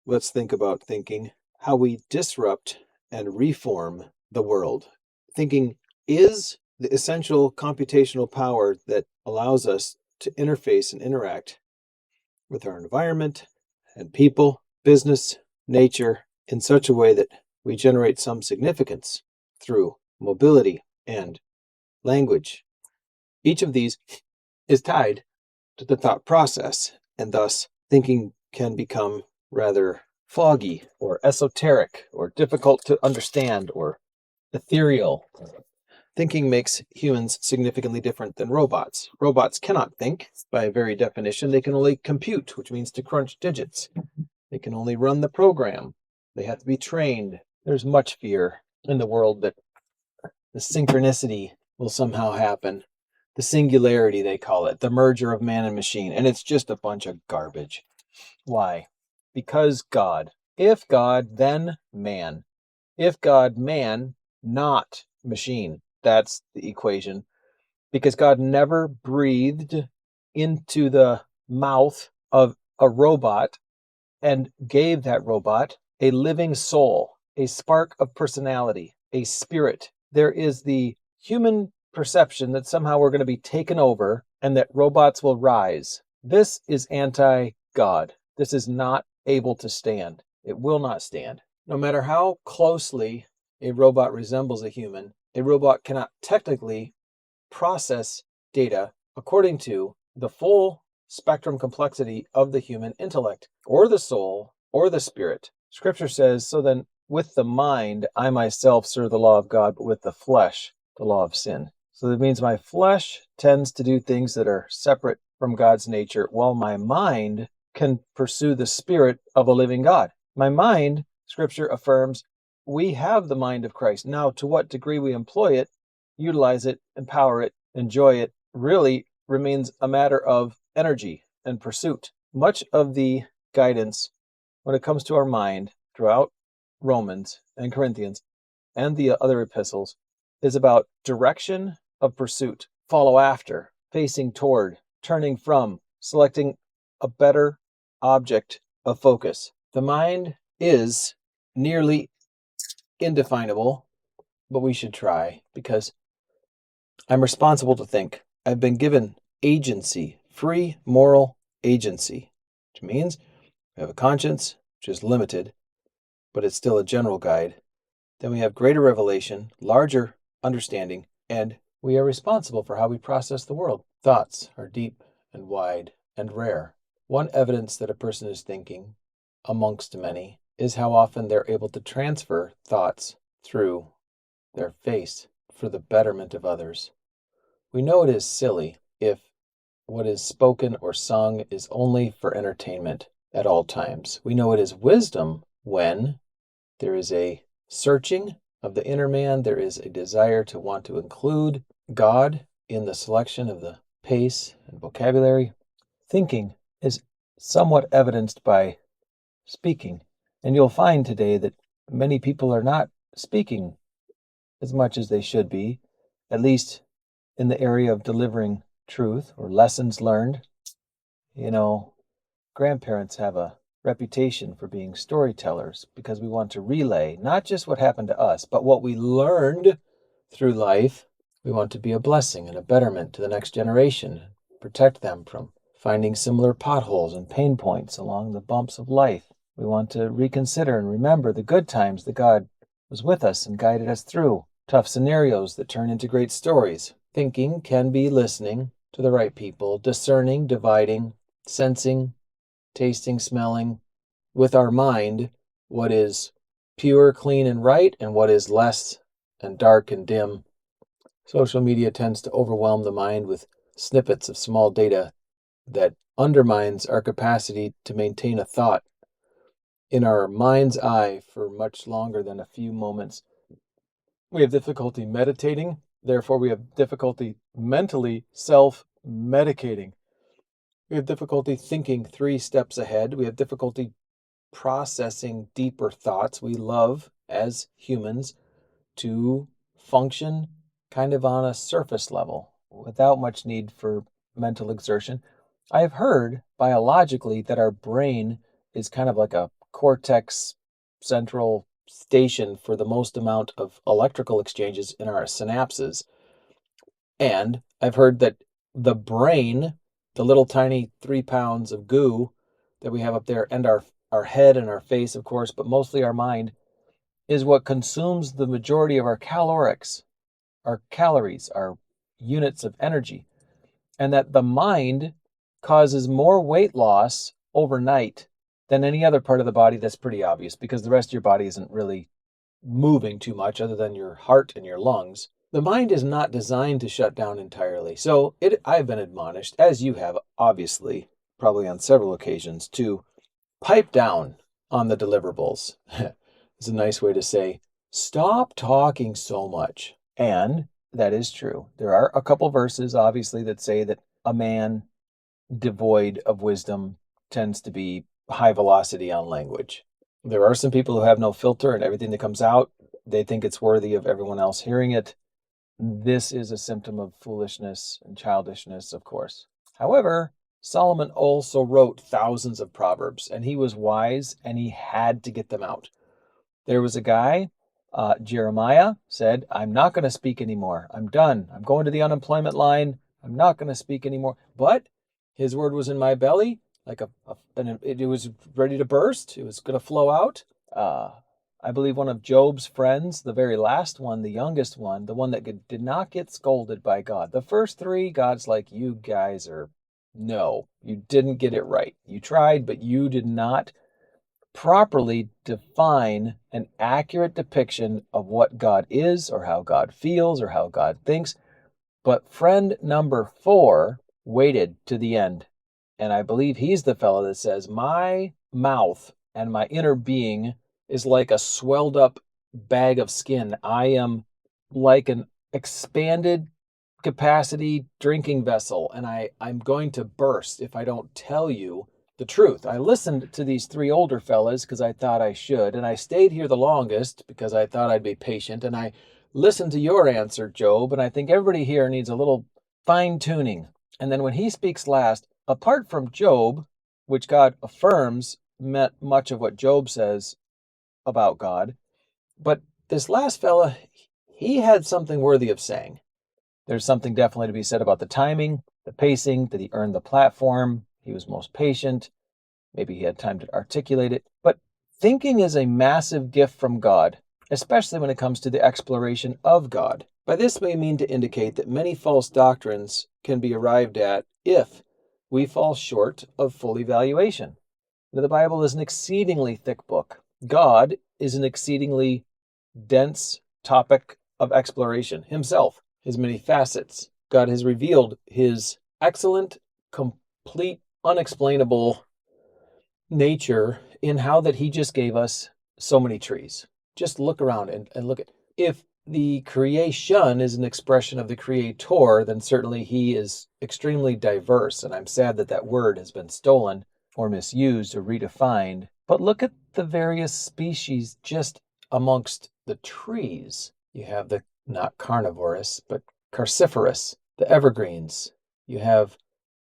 Let's think about thinking, how we disrupt and reform the world. Thinking is the essential computational power that allows us to interface and interact with our environment and people, business, nature in such a way that we generate some significance through mobility and language. Each of these is tied to the thought process, and thus thinking can become rather foggy or esoteric or difficult to understand or ethereal. Thinking makes humans significantly different than robots. Robots cannot think by very definition. They can only compute, which means to crunch digits. They can only run the program. They have to be trained. There's much fear in the world that the synchronicity will somehow happen. The singularity, they call it, the merger of man and machine. And it's just a bunch of garbage. Why? Because God. If God, then man. If God, man, not machine. That's the equation. Because God never breathed into the mouth of a robot and gave that robot a living soul, a spark of personality, a spirit. There is the human perception that somehow we're going to be taken over and that robots will rise. This is anti-God. This is not able to stand. It will not stand. No matter how closely a robot resembles a human, a robot cannot technically process data according to the full spectrum complexity of the human intellect or the soul or the spirit. Scripture says, so then with the mind, I myself serve the law of God, but with the flesh, the law of sin. So that means my flesh tends to do things that are separate from God's nature, while my mind can pursue the spirit of a living God. My mind, Scripture affirms, we have the mind of Christ. Now, to what degree we employ it, utilize it, empower it, enjoy it, really remains a matter of energy and pursuit. Much of the guidance when it comes to our mind throughout Romans and Corinthians and the other epistles is about direction of pursuit, follow after, facing toward, turning from, selecting a better object of focus. The mind is nearly indefinable, but we should try because I'm responsible to think. I've been given agency, free moral agency, which means we have a conscience, which is limited, but it's still a general guide. Then we have greater revelation, larger understanding, and we are responsible for how we process the world. Thoughts are deep and wide and rare. One evidence that a person is thinking, amongst many, is how often they're able to transfer thoughts through their face for the betterment of others. We know it is silly if what is spoken or sung is only for entertainment at all times. We know it is wisdom when there is a searching of the inner man, there is a desire to want to include God in the selection of the pace and vocabulary. Thinking is somewhat evidenced by speaking. And you'll find today that many people are not speaking as much as they should be, at least in the area of delivering truth or lessons learned. Grandparents have a reputation for being storytellers because we want to relay not just what happened to us, but what we learned through life. We want to be a blessing and a betterment to the next generation, protect them from finding similar potholes and pain points along the bumps of life. We want to reconsider and remember the good times that God was with us and guided us through tough scenarios that turn into great stories. Thinking can be listening to the right people, discerning, dividing, sensing, tasting, smelling with our mind what is pure, clean, and right, and what is less and dark and dim. Social media tends to overwhelm the mind with snippets of small data that undermines our capacity to maintain a thought in our mind's eye for much longer than a few moments. We have difficulty meditating, therefore we have difficulty mentally self-medicating. We have difficulty thinking 3 steps ahead. We have difficulty processing deeper thoughts. We love, as humans, to function kind of on a surface level without much need for mental exertion. I've heard biologically that our brain is kind of like a cortex central station for the most amount of electrical exchanges in our synapses. And I've heard that the brain, the little tiny 3 pounds of goo that we have up there, and our head and our face, of course, but mostly our mind, is what consumes the majority of our calorics, our calories, our units of energy. And that the mind causes more weight loss overnight than any other part of the body. That's pretty obvious because the rest of your body isn't really moving too much other than your heart and your lungs. The mind is not designed to shut down entirely. So I've been admonished, as you have, obviously, probably on several occasions, to pipe down on the deliverables. It's a nice way to say, stop talking so much. And that is true. There are a couple verses, obviously, that say that a man devoid of wisdom tends to be high velocity on language. There are some people who have no filter, and everything that comes out, they think it's worthy of everyone else hearing it. This is a symptom of foolishness and childishness, of course. However, Solomon also wrote thousands of proverbs, and he was wise, and he had to get them out. There was a guy, Jeremiah, said, I'm not going to speak anymore. I'm done. I'm going to the unemployment line. I'm not going to speak anymore. But his word was in my belly, and it was ready to burst. It was going to flow out. I believe one of Job's friends, the very last one, the youngest one, the one that did not get scolded by God. The first three, God's like, you guys no, you didn't get it right. You tried, but you did not properly define an accurate depiction of what God is or how God feels or how God thinks. But friend number 4 waited to the end. And I believe he's the fellow that says, my mouth and my inner being is like a swelled up bag of skin. I am like an expanded capacity drinking vessel, and I'm going to burst if I don't tell you the truth. I listened to these 3 older fellas because I thought I should, and I stayed here the longest because I thought I'd be patient, and I listened to your answer, Job, and I think everybody here needs a little fine tuning. And then when he speaks last, apart from Job, which God affirms meant much of what Job says about God, but this last fella, he had something worthy of saying. There's something definitely to be said about the timing, the pacing, that he earned the platform, he was most patient, maybe he had time to articulate it. But thinking is a massive gift from God, especially when it comes to the exploration of God. By this we mean to indicate that many false doctrines can be arrived at if we fall short of full evaluation. The Bible is an exceedingly thick book. God is an exceedingly dense topic of exploration himself, his many facets. God has revealed his excellent, complete, unexplainable nature in how that he just gave us so many trees. Just look around and look at, if the creation is an expression of the creator, then certainly he is extremely diverse. And I'm sad that that word has been stolen or misused or redefined. But look at the various species just amongst the trees. You have the not carnivorous, but carciferous, the evergreens. You have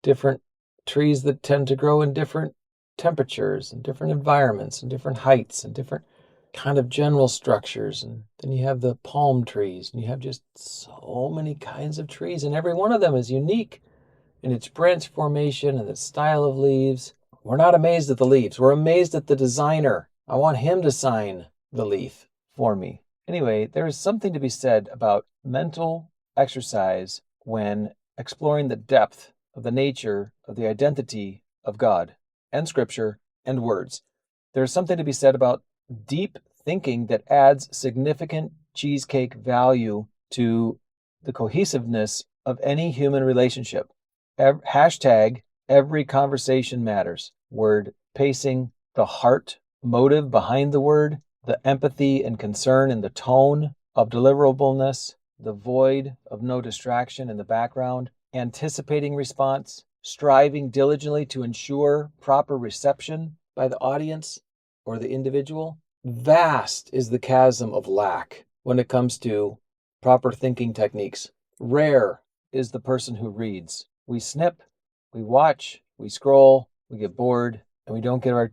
different trees that tend to grow in different temperatures and different environments and different heights and different kind of general structures. And then you have the palm trees, and you have just so many kinds of trees, and every one of them is unique in its branch formation and its style of leaves. We're not amazed at the leaves. We're amazed at the designer. I want him to sign the leaf for me. Anyway, there is something to be said about mental exercise when exploring the depth of the nature of the identity of God and Scripture and words. There is something to be said about deep thinking that adds significant cheesecake value to the cohesiveness of any human relationship. Hashtag every conversation matters. Word pacing, the heart motive behind the word, the empathy and concern in the tone of deliverableness, the void of no distraction in the background, anticipating response, striving diligently to ensure proper reception by the audience or the individual. Vast is the chasm of lack when it comes to proper thinking techniques. Rare is the person who reads. We snip, we watch, we scroll, we get bored, and we don't get our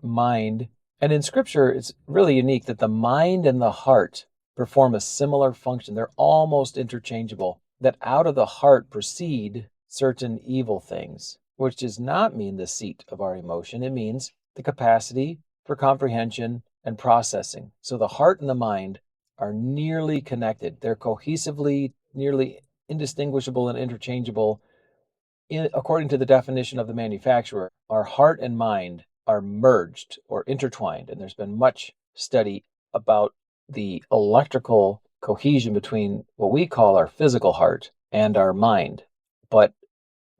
mind And in Scripture, it's really unique that the mind and the heart perform a similar function. They're almost interchangeable, that out of the heart proceed certain evil things, which does not mean the seat of our emotion. It means the capacity for comprehension and processing. So the heart and the mind are nearly connected. They're cohesively, nearly indistinguishable and interchangeable according to the definition of the manufacturer. Our heart and mind are merged or intertwined, and there's been much study about the electrical cohesion between what we call our physical heart and our mind. But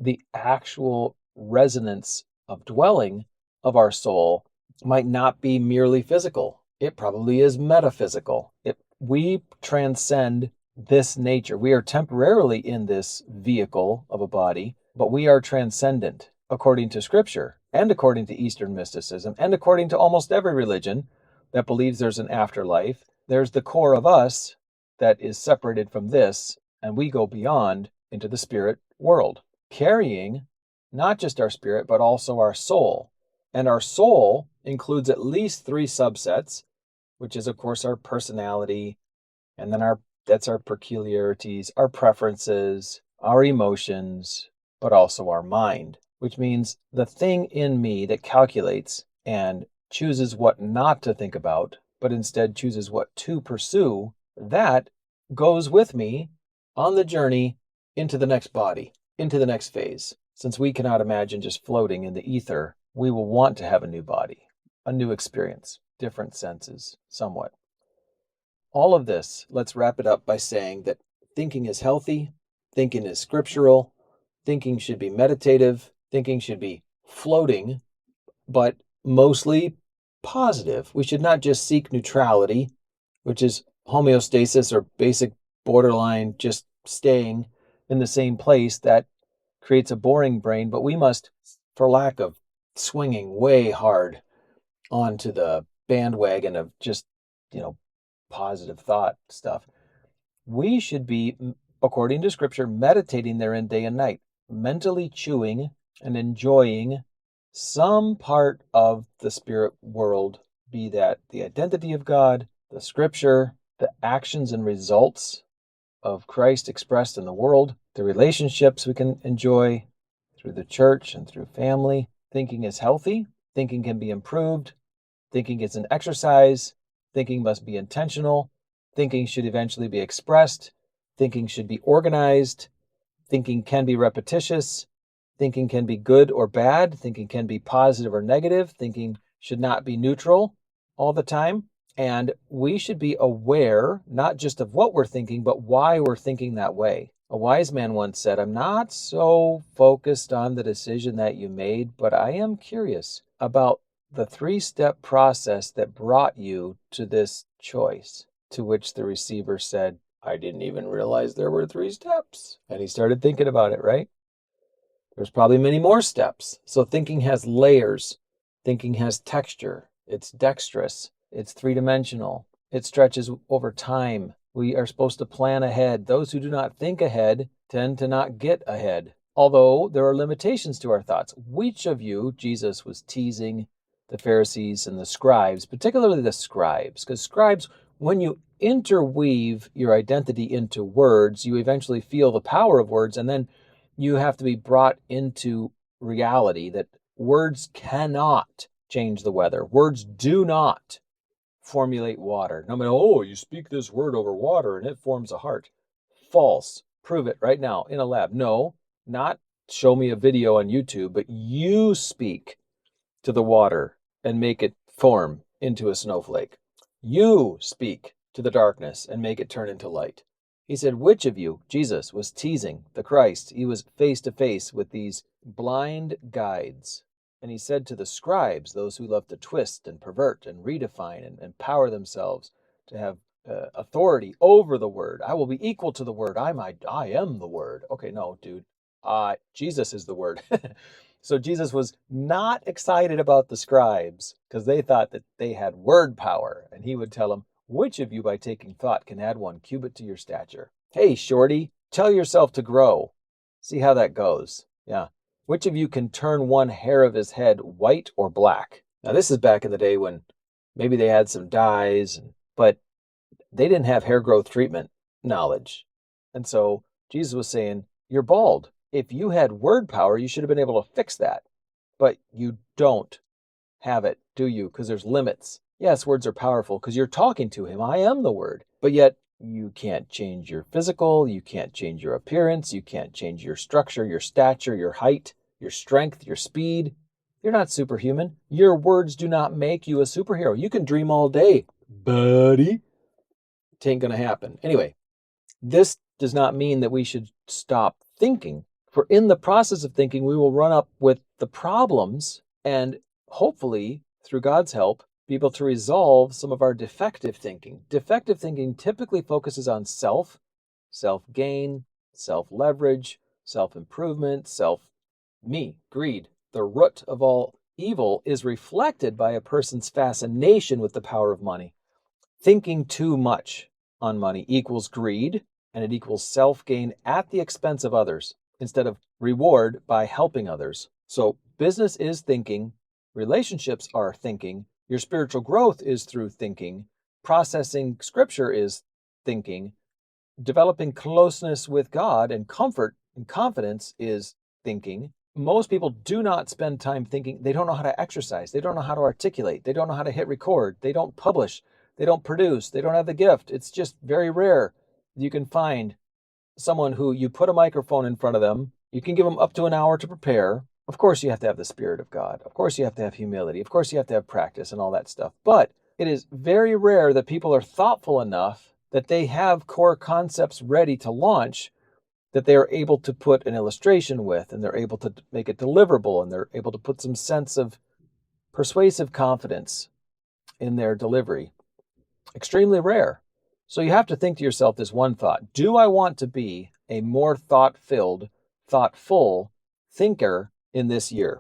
the actual resonance of dwelling of our soul might not be merely physical. It probably is metaphysical. We transcend this nature. We are temporarily in this vehicle of a body, but we are transcendent according to Scripture and according to Eastern mysticism and according to almost every religion that believes there's an afterlife. There's the core of us that is separated from this, and we go beyond into the spirit world, carrying not just our spirit, but also our soul. And our soul includes at least three subsets, which is, of course, our personality, and then that's our peculiarities, our preferences, our emotions, but also our mind, which means the thing in me that calculates and chooses what not to think about, but instead chooses what to pursue, that goes with me on the journey into the next body, into the next phase. Since we cannot imagine just floating in the ether, we will want to have a new body, a new experience, different senses, somewhat. All of this, let's wrap it up by saying that thinking is healthy, thinking is scriptural, thinking should be meditative, thinking should be floating, but mostly positive. We should not just seek neutrality, which is homeostasis or basic borderline, just staying in the same place. That creates a boring brain, but we must, for lack of swinging way hard onto the bandwagon of just, positive thought stuff, we should be, according to Scripture, meditating therein day and night, mentally chewing and enjoying some part of the spirit world, be that the identity of God, the Scripture, the actions and results of Christ expressed in the world, the relationships we can enjoy through the church and through family. Thinking is healthy. Thinking can be improved. Thinking is an exercise. Thinking must be intentional. Thinking should eventually be expressed. Thinking should be organized. Thinking can be repetitious. Thinking can be good or bad. Thinking can be positive or negative. Thinking should not be neutral all the time. And we should be aware, not just of what we're thinking, but why we're thinking that way. A wise man once said, "I'm not so focused on the decision that you made, but I am curious about the three-step process that brought you to this choice." To which the receiver said, "I didn't even realize there were three steps." And he started thinking about it, right? There's probably many more steps. So thinking has layers. Thinking has texture. It's dexterous. It's three-dimensional. It stretches over time. We are supposed to plan ahead. Those who do not think ahead tend to not get ahead. Although there are limitations to our thoughts. Which of you, Jesus was teasing the Pharisees and the scribes, particularly the scribes, because scribes, when you interweave your identity into words, you eventually feel the power of words, and then you have to be brought into reality that words cannot change the weather. Words do not formulate water. No matter, you speak this word over water and it forms a heart. False. Prove it right now in a lab. No, not show me a video on YouTube, but you speak to the water and make it form into a snowflake. You speak to the darkness and make it turn into light. He said, which of you, Jesus was teasing the Christ. He was face to face with these blind guides. And he said to the scribes, those who love to twist and pervert and redefine and empower themselves to have authority over the word. I will be equal to the word. I am the word. Okay, no, dude. Jesus is the word. So Jesus was not excited about the scribes because they thought that they had word power. And he would tell them, which of you by taking thought can add 1 cubit to your stature? Hey, shorty, tell yourself to grow. See how that goes. Yeah. Which of you can turn 1 hair of his head white or black? Now, this is back in the day when Maybe they had some dyes, but they didn't have hair growth treatment knowledge. And so Jesus was saying, you're bald. If you had word power, you should have been able to fix that. But you don't have it, do you? Because there's limits. Yes, words are powerful because you're talking to him. I am the word. But yet you can't change your physical, you can't change your appearance, you can't change your structure, your stature, your height, your strength, your speed. You're not superhuman. Your words do not make you a superhero. You can dream all day, buddy. It ain't gonna happen. Anyway, this does not mean that we should stop thinking. For in the process of thinking, we will run up with the problems and hopefully, through God's help, be able to resolve some of our defective thinking. Defective thinking typically focuses on self gain, self leverage, self improvement, greed. The root of all evil is reflected by a person's fascination with the power of money. Thinking too much on money equals greed, and it equals self-gain at the expense of others instead of reward by helping others. So business is thinking, relationships are thinking, your spiritual growth is through thinking, processing scripture is thinking, developing closeness with God and comfort and confidence is thinking. Most people do not spend time thinking. They don't know how to exercise. They don't know how to articulate. They don't know how to hit record. They don't publish. They don't produce. They don't have the gift. It's just very rare you can find someone who you put a microphone in front of them. You can give them up to an hour to prepare. Of course, you have to have the Spirit of God. Of course, you have to have humility. Of course, you have to have practice and all that stuff. But it is very rare that people are thoughtful enough that they have core concepts ready to launch that they are able to put an illustration with, and they're able to make it deliverable, and they're able to put some sense of persuasive confidence in their delivery. Extremely rare. So you have to think to yourself this one thought: do I want to be a more thought-filled, thoughtful thinker in this year?